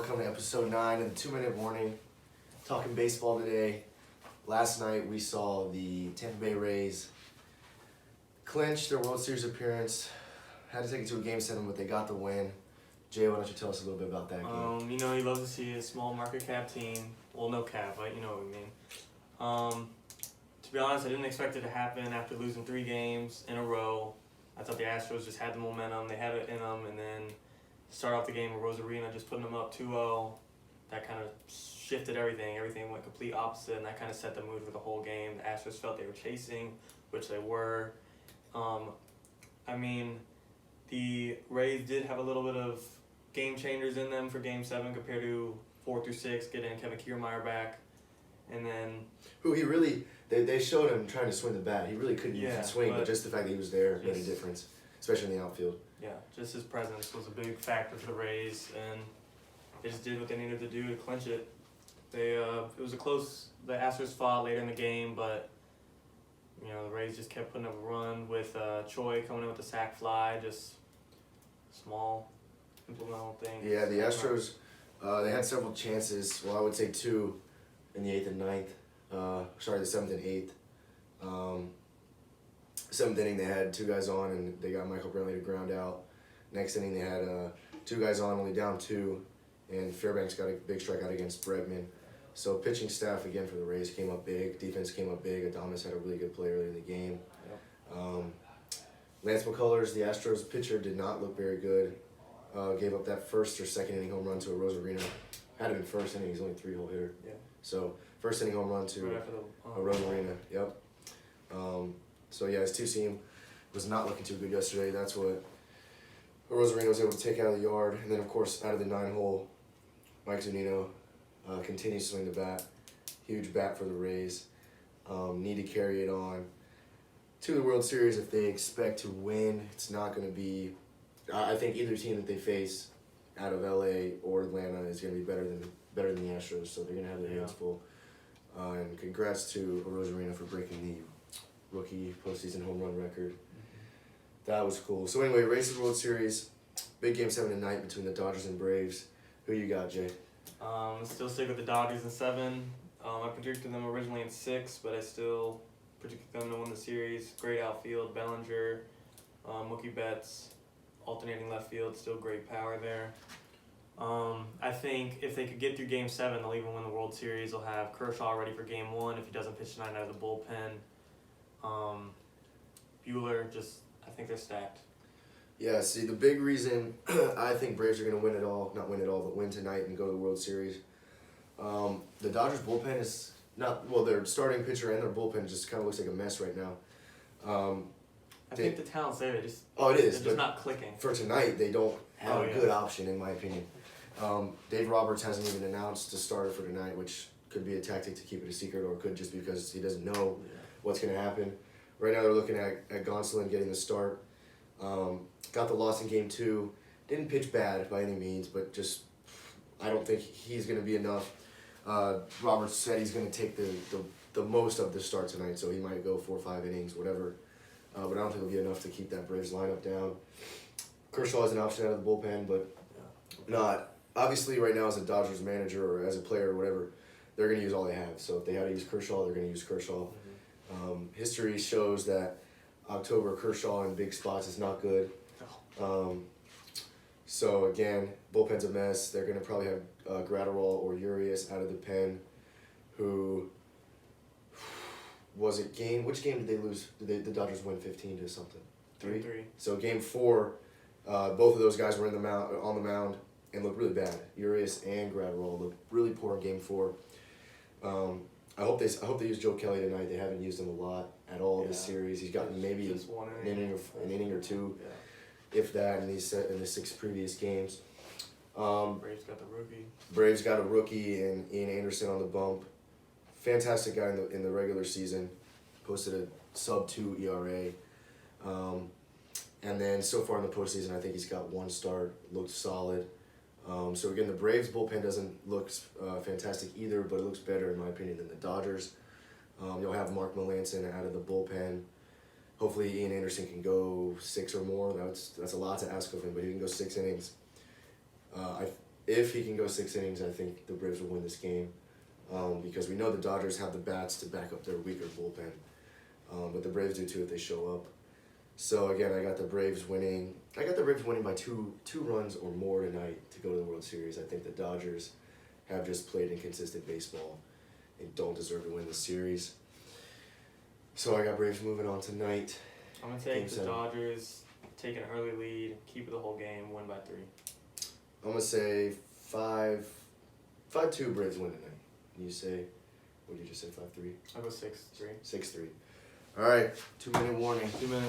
welcome to episode 9 of the 2-Minute Warning. Talking baseball today. Last night we saw the Tampa Bay Rays clinch their World Series appearance. Had to take it to a Game 7, but they got the win. Jay, why don't you tell us a little bit about that game? You love to see a small market cap team. Well, no cap, but you know what we mean. To be honest, I didn't expect it to happen after losing 3 games in a row. I thought the Astros just had the momentum. They had it in them, and then start off the game with Rosarina just putting them up 2-0. That kind of shifted everything. Everything went complete opposite, and that kind of set the mood for the whole game. The Astros felt they were chasing, which they were. The Rays did have a little bit of game changers in them for Game 7 compared to 4 through 6, getting Kevin Kiermaier back. And then... They showed him trying to swing the bat. He really couldn't even swing, but just the fact that he was there made a difference, especially in the outfield. Yeah, just his presence was a big factor for the Rays, and they just did what they needed to do to clinch it. It was a close... The Astros fought later in the game, but the Rays just kept putting up a run with Choi coming in with the sac fly, just small, implemental things. Yeah, the Astros, they had several chances. Well, I would say 2 in the 8th and 9th. The 7th and 8th. 7th inning, they had 2 guys on, and they got Michael Brantley to ground out. Next inning, they had 2 guys on, only down 2, and Fairbanks got a big strikeout against Bregman. So pitching staff, again, for the Rays came up big. Defense came up big. Adames had a really good play early in the game. Yep. Lance McCullers, the Astros pitcher, did not look very good. Gave up that first or second inning home run to a Rosarina. Had him in first inning. He's only a 3-hole hitter. Yeah. So first inning home run to a Rosarina. Yep. His 2-seam was not looking too good yesterday. That's what Rosarina was able to take out of the yard. And then, of course, out of the 9-hole, Mike Zunino continues to swing the bat. Huge bat for the Rays. Need to carry it on to the World Series if they expect to win. It's not going to be... I think either team that they face out of LA or Atlanta is going to be better than the Astros, so they're going to have their hands full. And congrats to Rosarina for breaking the rookie postseason home run record. That was cool. So anyway, Rays World Series, big Game 7 tonight between the Dodgers and Braves. Who you got, Jay? Still stick with the Dodgers in 7. I predicted them originally in 6, but I still predicted them to win the series. Great outfield, Bellinger, Mookie Betts, alternating left field, still great power there. I think if they could get through Game 7, they'll even win the World Series. They'll have Kershaw ready for Game 1 if he doesn't pitch tonight out of the bullpen. Buehler, I think they're stacked. Yeah, see, the big reason I think Braves are going to win it all, not win it all, but win tonight and go to the World Series. The Dodgers bullpen is not, their starting pitcher and their bullpen just kind of looks like a mess right now. I think the talent's there. It is. They're just not clicking. For tonight, they don't have a good option, in my opinion. Dave Roberts hasn't even announced a starter for tonight, which could be a tactic to keep it a secret, or could just because he doesn't know what's going to happen. Right now, they're looking at Gonsolin getting the start. Got the loss in Game 2. Didn't pitch bad by any means, but just I don't think he's going to be enough. Roberts said he's going to take the most of the start tonight, so he might go 4 or 5 innings, whatever. But I don't think it'll be enough to keep that Braves lineup down. Kershaw is an option out of the bullpen, but not. Obviously, right now as a Dodgers manager or as a player or whatever, they're going to use all they have. So if they had to use Kershaw, they're going to use Kershaw. History shows that October Kershaw in big spots is not good. So again, bullpen's a mess. They're going to probably have Gratterall or Urias out of the pen, who... Which game did they lose? Did the Dodgers win 15 to something? 3? So Game 4, both of those guys were on the mound and looked really bad. Urias and Gratterall looked really poor in Game 4. I hope they use Joe Kelly tonight. They haven't used him a lot at all this series. He's gotten maybe an inning or 2, if that, in the 6 previous games. Braves got the rookie. Braves got a rookie and Ian Anderson on the bump. Fantastic guy in the regular season, posted a sub-2 ERA. And then so far in the postseason, I think he's got 1 start, looked solid. So again, the Braves bullpen doesn't look fantastic either, but it looks better in my opinion than the Dodgers. You'll have Mark Melancon out of the bullpen. Hopefully Ian Anderson can go 6 or more. That's a lot to ask of him, but he can go 6 innings. if he can go 6 innings, I think the Braves will win this game. Because we know the Dodgers have the bats to back up their weaker bullpen. But the Braves do too if they show up. So again, I got the Braves winning. I got the Braves winning by two runs or more tonight to go to the World Series. I think the Dodgers have just played inconsistent baseball and don't deserve to win the series. So I got Braves moving on tonight. I'm gonna take Game the 7. Dodgers, take an early lead, keep it the whole game, win by 3. I'm gonna say 5-2 Braves win tonight. You say, what did you just say, 5-3? I'll go 6-3. 6-3. All right, 2-minute warning. 2 minutes.